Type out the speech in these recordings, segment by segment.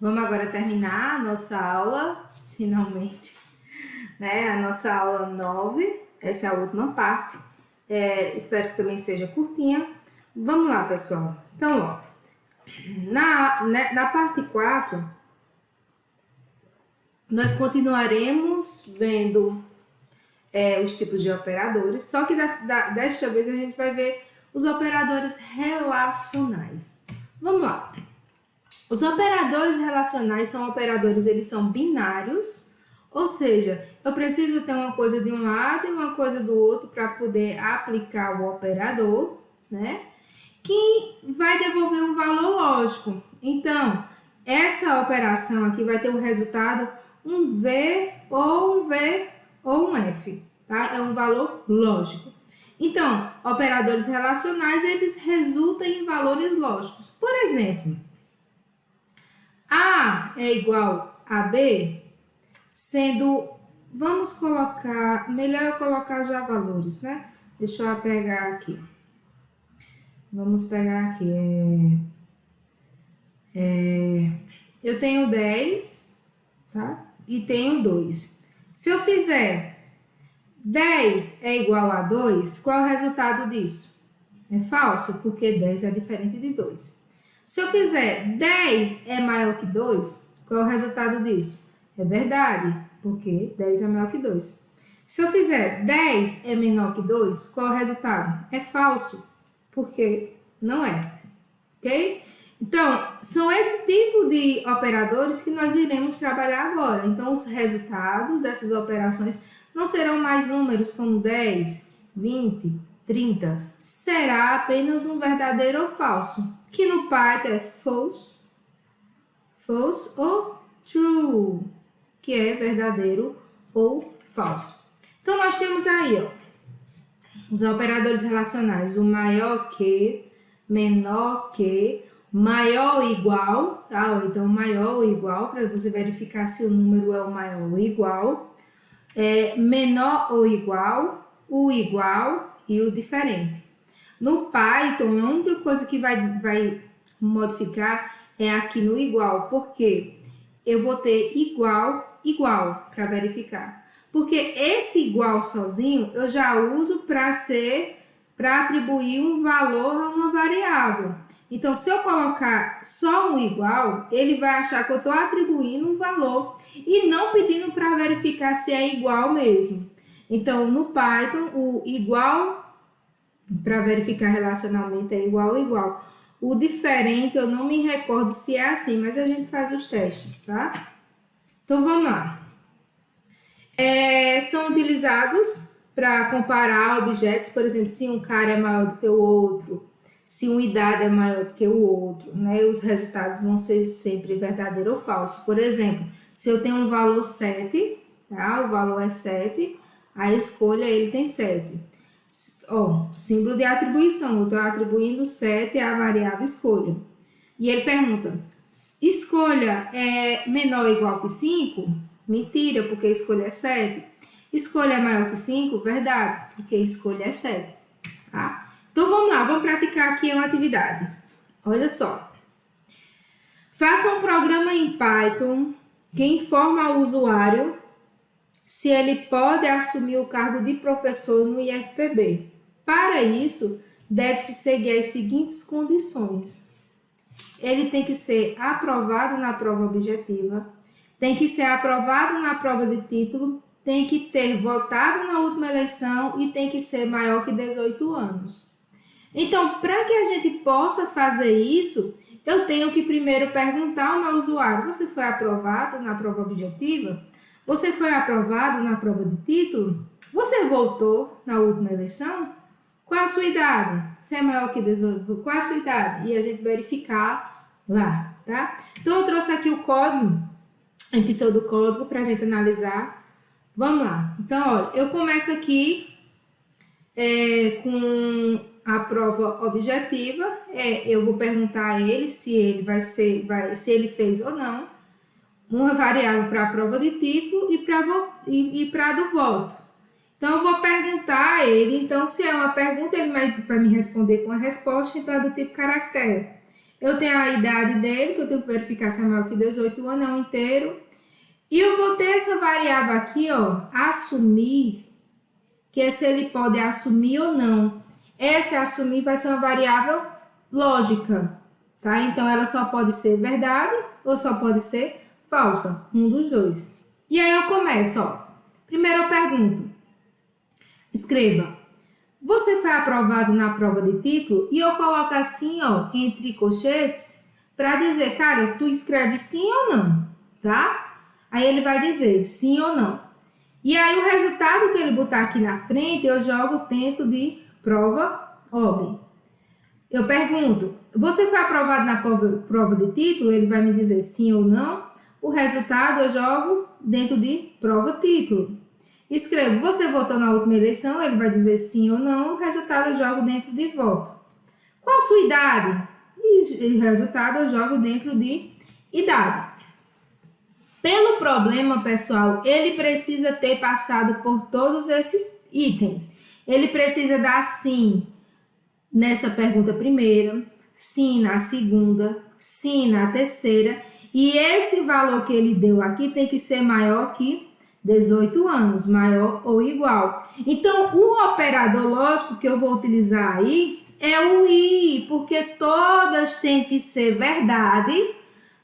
Vamos agora terminar a nossa aula, finalmente, né? A nossa aula 9, essa é a última parte. Espero que também seja curtinha. Vamos lá, pessoal. Então, ó, na parte 4, nós continuaremos vendo os tipos de operadores, só que desta vez a gente vai ver os operadores relacionais. Vamos lá. Os operadores relacionais são operadores, eles são binários, ou seja, eu preciso ter uma coisa de um lado e uma coisa do outro para poder aplicar o operador, né? Que vai devolver um valor lógico. Então, essa operação aqui vai ter o resultado um V ou um F, tá? É um valor lógico. Então, operadores relacionais, eles resultam em valores lógicos. Por exemplo, A é igual a B, sendo, vamos colocar, melhor eu colocar já valores, né? Deixa eu pegar aqui. Vamos pegar aqui, eu tenho 10, tá? E tenho 2. Se eu fizer 10 é igual a 2, qual é o resultado disso? É falso, porque 10 é diferente de 2. Se eu fizer 10 é maior que 2, qual é o resultado disso? É verdade, porque 10 é maior que 2. Se eu fizer 10 é menor que 2, qual é o resultado? É falso, porque não é, ok? Então, são esse tipo de operadores que nós iremos trabalhar agora. Então, os resultados dessas operações não serão mais números como 10, 20, 30. Será apenas um verdadeiro ou falso, que no Python é false ou true, que é verdadeiro ou falso. Então, nós temos aí, ó, os operadores relacionais, o maior que, menor que, maior ou igual, tá? Então, maior ou igual, para você verificar se o número é o maior ou igual, menor ou igual, o igual e o diferente. No Python, a única coisa que vai modificar é aqui no igual, porque eu vou ter igual para verificar. Porque esse igual sozinho eu já uso para atribuir um valor a uma variável. Então, se eu colocar só um igual, ele vai achar que eu estou atribuindo um valor e não pedindo para verificar se é igual mesmo. Então, no Python, o igual para verificar relacionalmente é igual ou igual. O diferente, eu não me recordo se é assim, mas a gente faz os testes, tá? Então, vamos lá. São utilizados para comparar objetos, por exemplo, se um cara é maior do que o outro, se uma idade é maior do que o outro, né? Os resultados vão ser sempre verdadeiro ou falso. Por exemplo, se eu tenho um valor 7, tá? O valor é 7, a escolha ele tem 7. Símbolo de atribuição, eu estou atribuindo 7 à variável escolha. E ele pergunta, escolha é menor ou igual que 5? Mentira, porque a escolha é 7. Escolha é maior que 5? Verdade, porque a escolha é 7. Tá? Então, vamos lá, vamos praticar aqui uma atividade. Olha só. Faça um programa em Python que informa ao usuário se ele pode assumir o cargo de professor no IFPB. Para isso, deve-se seguir as seguintes condições. Ele tem que ser aprovado na prova objetiva, tem que ser aprovado na prova de título, tem que ter votado na última eleição e tem que ser maior que 18 anos. Então, para que a gente possa fazer isso, eu tenho que primeiro perguntar ao meu usuário, você foi aprovado na prova objetiva? Você foi aprovado na prova de título? Você votou na última eleição? Qual a sua idade? Se é maior que 18, qual a sua idade? E a gente verificar lá, tá? Então, eu trouxe aqui o código, em pseudocódigo, para a gente analisar. Vamos lá. Então, olha, eu começo aqui com a prova objetiva. Eu vou perguntar a ele se ele se ele fez ou não. Uma variável para a prova de título e para a do voto. Então, eu vou perguntar a ele. Então, se é uma pergunta, ele vai me responder com a resposta, então é do tipo caractere. Eu tenho a idade dele, que eu tenho que verificar se é maior que 18 anos, é um inteiro. E eu vou ter essa variável aqui, ó, assumir, que é se ele pode assumir ou não. Essa assumir vai ser uma variável lógica, tá? Então, ela só pode ser verdade ou só pode ser falsa, um dos dois. E aí eu começo, ó. Primeiro eu pergunto, escreva, você foi aprovado na prova de título? E eu coloco assim, ó, entre colchetes, para dizer, cara, tu escreve sim ou não, tá? Aí ele vai dizer sim ou não. E aí o resultado que ele botar aqui na frente, eu jogo dentro de prova OB. Eu pergunto, você foi aprovado na prova de título? Ele vai me dizer sim ou não. O resultado eu jogo dentro de prova título. Escrevo, você votou na última eleição? Ele vai dizer sim ou não. O resultado eu jogo dentro de voto. Qual a sua idade? E o resultado eu jogo dentro de idade. Pelo problema, pessoal, ele precisa ter passado por todos esses itens. Ele precisa dar sim nessa pergunta primeira, sim na segunda, sim na terceira. E esse valor que ele deu aqui tem que ser maior que 18 anos, maior ou igual. Então, o operador lógico que eu vou utilizar aí é o I, porque todas têm que ser verdade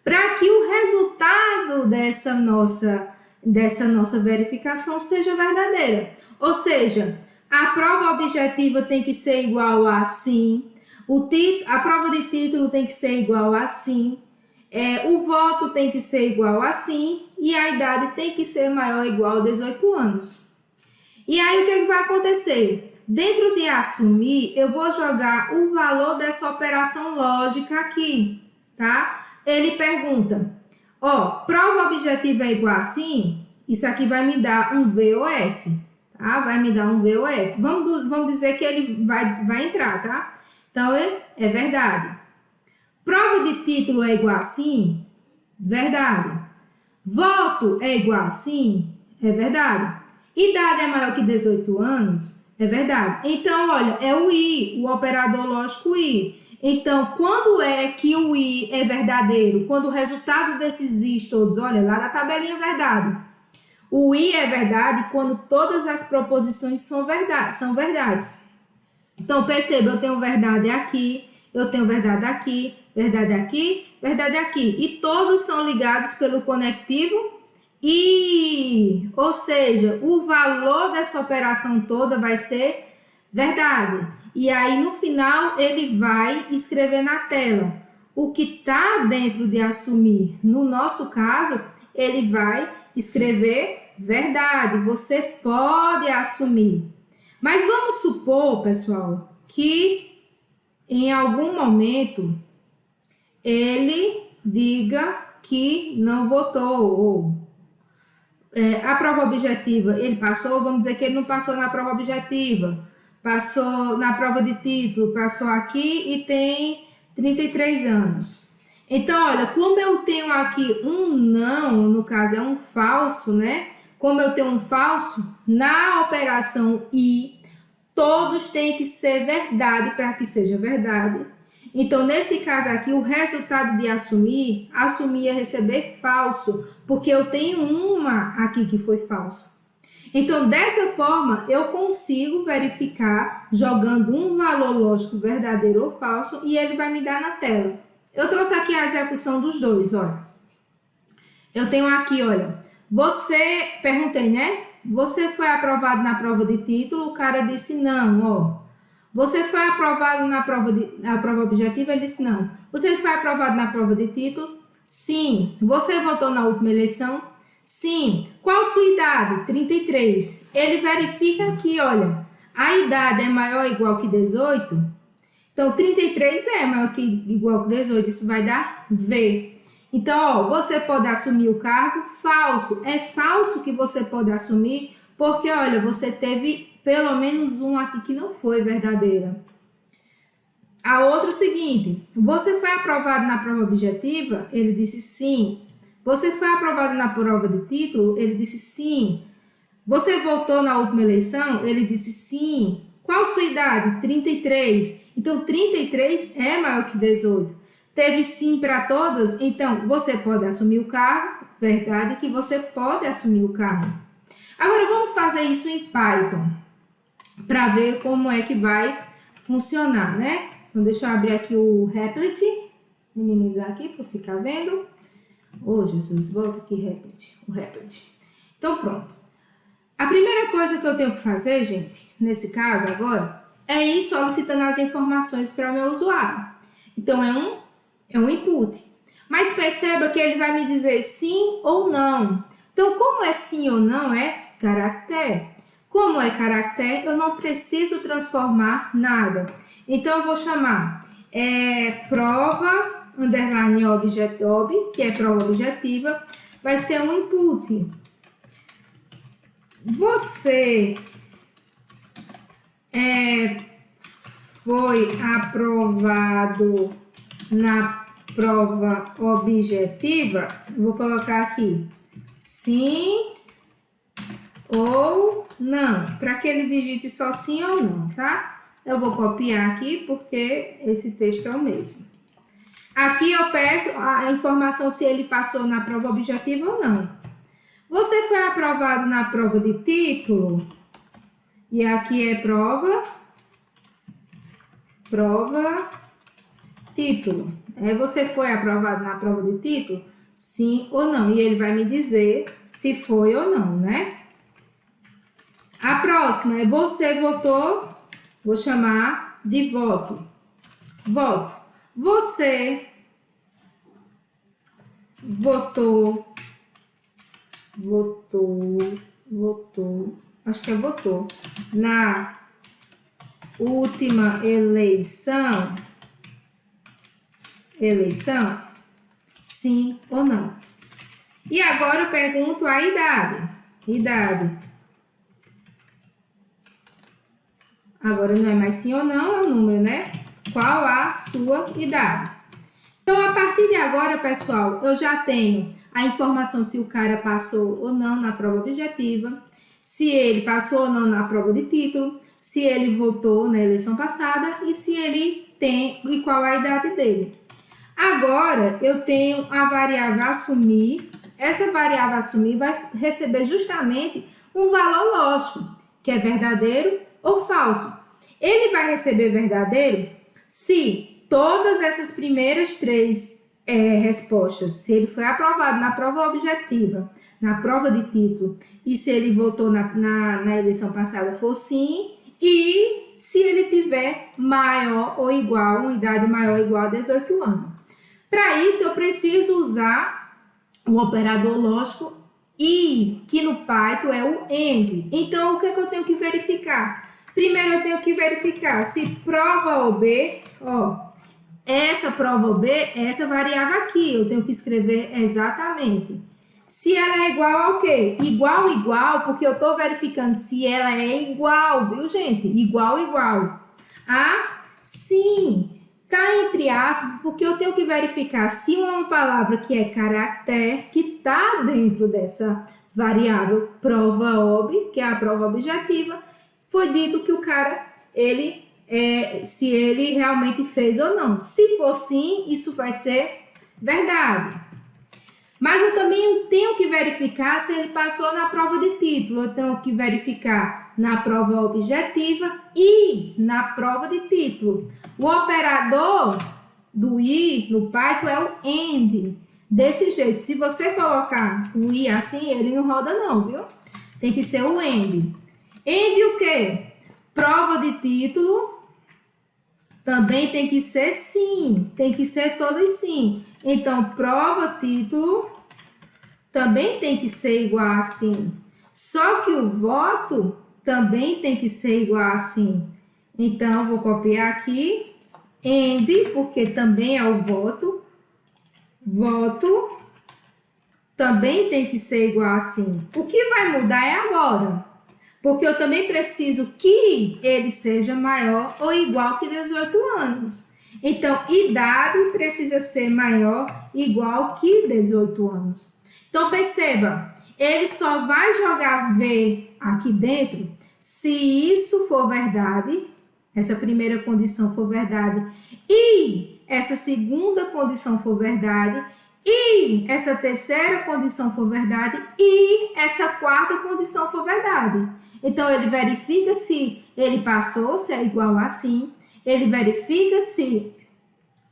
para que o resultado dessa nossa verificação seja verdadeira. Ou seja, a prova objetiva tem que ser igual a sim, a prova de título tem que ser igual a sim, o voto tem que ser igual a sim e a idade tem que ser maior ou igual a 18 anos. E aí o que vai acontecer? Dentro de assumir, eu vou jogar o valor dessa operação lógica aqui, tá? Ele pergunta, ó, prova objetiva é igual a sim? Isso aqui vai me dar um VOF, tá? Vai me dar um VOF. Vamos dizer que ele vai entrar, tá? Então, é verdade. Prova de título é igual a sim? Verdade. Voto é igual a sim? É verdade. Idade é maior que 18 anos? É verdade. Então, olha, é o I, o operador lógico I. Então, quando é que o I é verdadeiro? Quando o resultado desses I's todos, olha lá na tabelinha verdade. O I é verdade quando todas as proposições são verdades. Então, perceba, eu tenho verdade aqui, eu tenho verdade aqui, verdade aqui, verdade aqui. E todos são ligados pelo conectivo I. Ou seja, o valor dessa operação toda vai ser verdade. E aí, no final, ele vai escrever na tela. O que está dentro de assumir, no nosso caso, ele vai escrever verdade. Você pode assumir. Mas vamos supor, pessoal, que em algum momento ele diga que não votou ou a prova objetiva, ele passou, vamos dizer que ele não passou na prova objetiva, passou na prova de título, passou aqui e tem 33 anos. Então, olha, como eu tenho aqui um não, no caso é um falso, né? Como eu tenho um falso, na operação I, todos têm que ser verdade para que seja verdade. Então, nesse caso aqui, o resultado de assumir é receber falso, porque eu tenho uma aqui que foi falsa. Então, dessa forma, eu consigo verificar jogando um valor lógico verdadeiro ou falso e ele vai me dar na tela. Eu trouxe aqui a execução dos dois, olha. Eu tenho aqui, olha, perguntei, né? Você foi aprovado na prova de título? O cara disse não, ó. Você foi aprovado na prova objetiva? Ele disse não. Você foi aprovado na prova de título? Sim. Você votou na última eleição? Sim. Qual sua idade? 33. Ele verifica aqui, olha, a idade é maior ou igual que 18? Então, 33 é maior que igual que 18, isso vai dar V. Então, ó, você pode assumir o cargo? Falso. É falso que você pode assumir, porque, olha, você teve pelo menos um aqui que não foi verdadeira. A outra é o seguinte, você foi aprovado na prova objetiva? Ele disse sim. Você foi aprovado na prova de título? Ele disse sim. Você votou na última eleição? Ele disse sim. Qual sua idade? 33. Então, 33 é maior que 18. Teve sim para todas? Então, você pode assumir o cargo. Verdade que você pode assumir o cargo. Agora, vamos fazer isso em Python, para ver como é que vai funcionar, né? Então, deixa eu abrir aqui o Replit, minimizar aqui para ficar vendo. Oh, Jesus, volta aqui, o Replit. Então, pronto. A primeira coisa que eu tenho que fazer, gente, nesse caso agora, é ir solicitando as informações para o meu usuário. Então, é um input. Mas perceba que ele vai me dizer sim ou não. Então, como é sim ou não, é caractere. Como é caractere, eu não preciso transformar nada. Então, eu vou chamar prova, underline objet ob, que é prova objetiva, vai ser um input. Você foi aprovado na prova objetiva? Vou colocar aqui sim ou não, para que ele digite só sim ou não, tá? Eu vou copiar aqui porque esse texto é o mesmo. Aqui eu peço a informação se ele passou na prova objetiva ou não. Você foi aprovado na prova de título? E aqui é prova, título. Você foi aprovado na prova de título? Sim ou não? E ele vai me dizer se foi ou não, né? A próxima é você votou, vou chamar de voto. Voto. Você votou, acho que é votou, na última eleição, sim ou não. E agora eu pergunto a idade. Agora não é mais sim ou não, é o número, né? Qual a sua idade? Então, a partir de agora, pessoal, eu já tenho a informação se o cara passou ou não na prova objetiva, se ele passou ou não na prova de título, se ele votou na eleição passada e se ele tem e qual a idade dele. Agora, eu tenho a variável assumir. Essa variável assumir vai receber justamente um valor lógico, que é verdadeiro ou falso. Ele vai receber verdadeiro se todas essas primeiras três respostas, se ele foi aprovado na prova objetiva, na prova de título e se ele votou na eleição passada for sim, e se ele tiver maior ou igual, uma idade maior ou igual a 18 anos. Para isso, eu preciso usar o operador lógico e, que no Python é o AND. Então, o que é que eu tenho que verificar? Primeiro, eu tenho que verificar se prova OB, essa prova OB, essa variável aqui, eu tenho que escrever exatamente. Se ela é igual ao quê? Igual, porque eu estou verificando se ela é igual, viu, gente? Igual a sim. Tá entre aspas, porque eu tenho que verificar se uma palavra que é caractere, que está dentro dessa variável prova ob, que é a prova objetiva, foi dito que o cara, se ele realmente fez ou não. Se for sim, isso vai ser verdade. Mas eu também tenho que verificar se ele passou na prova de título. Eu tenho que verificar na prova objetiva e na prova de título. O operador do i no Python é o AND. Desse jeito, se você colocar o i assim, ele não roda não, viu? Tem que ser o AND. AND o quê? Prova de título também tem que ser sim. Tem que ser todas sim. Então, prova título também tem que ser igual a sim. Só que o voto também tem que ser igual a sim. Então, vou copiar aqui. AND, porque também é o voto. Voto também tem que ser igual a sim. O que vai mudar é agora. Porque eu também preciso que ele seja maior ou igual que 18 anos. Então, idade precisa ser maior ou igual que 18 anos. Então, perceba, ele só vai jogar V aqui dentro se isso for verdade, essa primeira condição for verdade, e essa segunda condição for verdade, e essa terceira condição for verdade, e essa quarta condição for verdade. Então, ele verifica se ele passou, se é igual a sim. Ele verifica se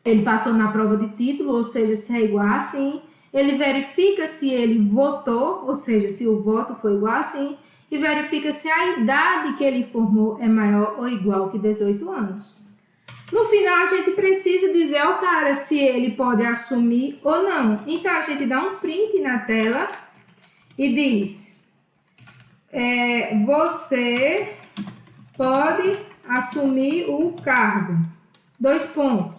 ele passou na prova de título, ou seja, se é igual a sim. Ele verifica se ele votou, ou seja, se o voto foi igual a sim. E verifica se a idade que ele informou é maior ou igual que 18 anos. No final, a gente precisa dizer ao cara se ele pode assumir ou não. Então, a gente dá um print na tela e diz: você pode assumir o cargo. 2 pontos.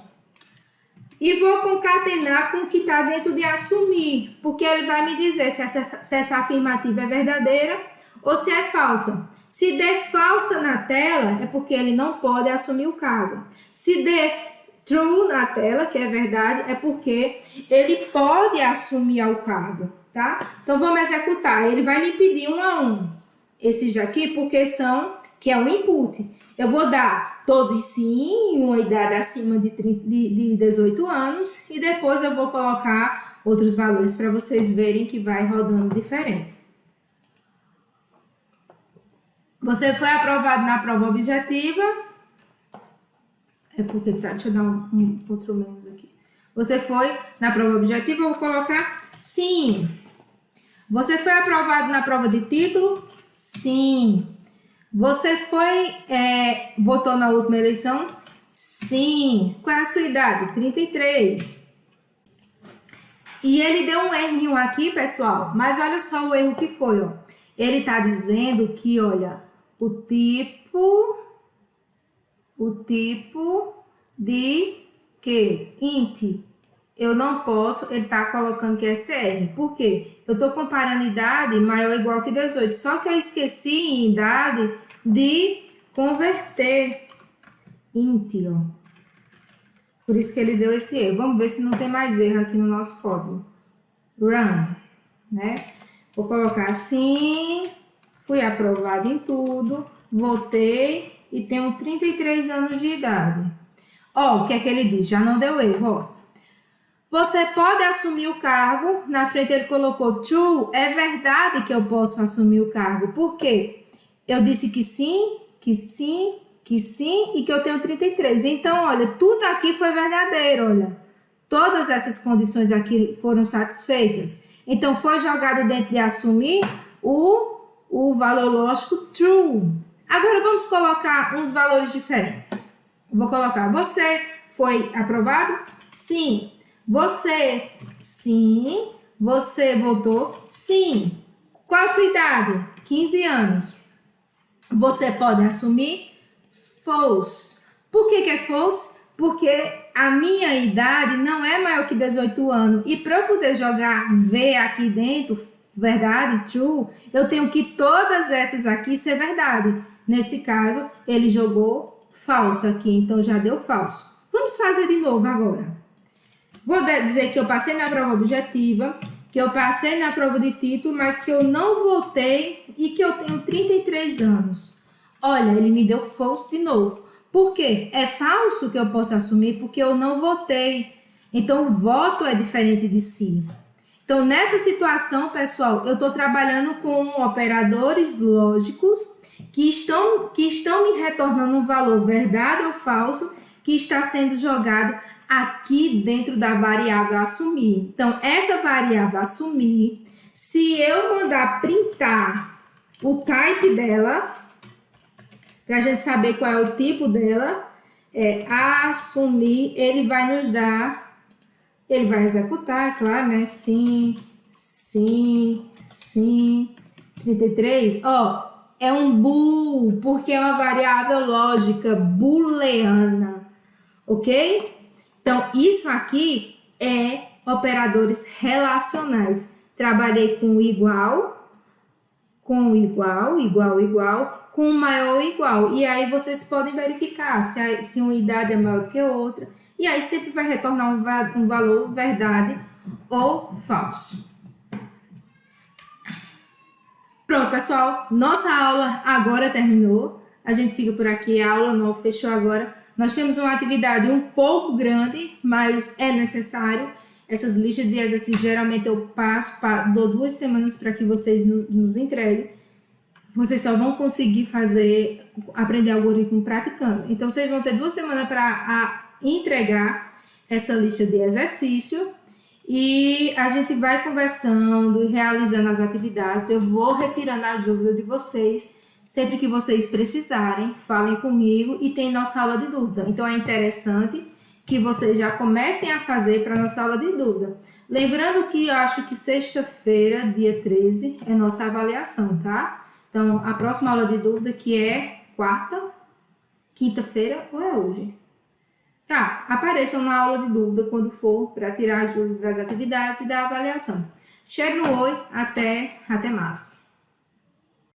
E vou concatenar com o que está dentro de assumir, porque ele vai me dizer se essa afirmativa é verdadeira ou se é falsa. Se der falsa na tela, é porque ele não pode assumir o cargo. Se der true na tela, que é verdade, é porque ele pode assumir o cargo, tá? Então, vamos executar. Ele vai me pedir 1 a 1. Esses daqui, porque que é o input. Eu vou dar todos sim, uma idade acima de 18 anos, e depois eu vou colocar outros valores para vocês verem que vai rodando diferente. Você foi aprovado na prova objetiva. É porque tá, deixa eu dar um outro menos aqui. Você foi na prova objetiva, eu vou colocar sim. Você foi aprovado na prova de título? Sim. Você votou na última eleição? Sim. Qual é a sua idade? 33. E ele deu um errinho aqui, pessoal, mas olha só o erro que foi, ó. Ele tá dizendo que, olha, o tipo de que int, eu não posso, ele tá colocando que é str. Por quê? Eu tô comparando idade maior ou igual que 18, só que eu esqueci em idade de converter int, ó. Por isso que ele deu esse erro. Vamos ver se não tem mais erro aqui no nosso código. Run, né? Vou colocar assim, fui aprovado em tudo, votei e tenho 33 anos de idade. Ó, o que é que ele diz? Já não deu erro, ó. Você pode assumir o cargo. Na frente ele colocou true. É verdade que eu posso assumir o cargo. Por quê? Eu disse que sim, que sim, que sim e que eu tenho 33. Então, olha, tudo aqui foi verdadeiro, olha. Todas essas condições aqui foram satisfeitas. Então, foi jogado dentro de assumir o valor lógico true. Agora, vamos colocar uns valores diferentes. Eu vou colocar, você foi aprovado? Sim. Você, sim. Você votou? Sim. Qual a sua idade? 15 anos. Você pode assumir? False. Por que é false? Porque a minha idade não é maior que 18 anos. E para eu poder jogar V aqui dentro, verdade, true, eu tenho que todas essas aqui ser verdade. Nesse caso, ele jogou falso aqui, então já deu falso. Vamos fazer de novo agora. Vou dizer que eu passei na prova objetiva, que eu passei na prova de título, mas que eu não votei e que eu tenho 33 anos. Olha, ele me deu false de novo. Por quê? É falso que eu posso assumir porque eu não votei. Então, o voto é diferente de si. Então, nessa situação, pessoal, eu estou trabalhando com operadores lógicos que estão me retornando um valor verdade ou falso que está sendo jogado aqui dentro da variável assumir. Então, essa variável assumir, se eu mandar printar o type dela, para a gente saber qual é o tipo dela, assumir, ele vai nos dar, ele vai executar, é claro, né? Sim, sim, sim, 33, ó, é um bool, porque é uma variável lógica booleana, ok? Então, isso aqui é operadores relacionais. Trabalhei com igual, com maior ou igual. E aí, vocês podem verificar se uma idade é maior do que outra. E aí, sempre vai retornar um valor verdade ou falso. Pronto, pessoal. Nossa aula agora terminou. A gente fica por aqui. A aula nova fechou agora. Nós temos uma atividade um pouco grande, mas é necessário. Essas listas de exercícios, geralmente eu dou 2 semanas para que vocês nos entreguem. Vocês só vão conseguir aprender algoritmo praticando. Então, vocês vão ter 2 semanas para entregar essa lista de exercício e a gente vai conversando e realizando as atividades. Eu vou retirando a dúvida de vocês. Sempre que vocês precisarem, falem comigo e tem nossa aula de dúvida. Então, é interessante que vocês já comecem a fazer para a nossa aula de dúvida. Lembrando que eu acho que sexta-feira, dia 13, é nossa avaliação, tá? Então, a próxima aula de dúvida, que é quinta-feira ou é hoje? Tá, apareçam na aula de dúvida quando for para tirar as dúvidas das atividades e da avaliação. Chegue no oi, até mais.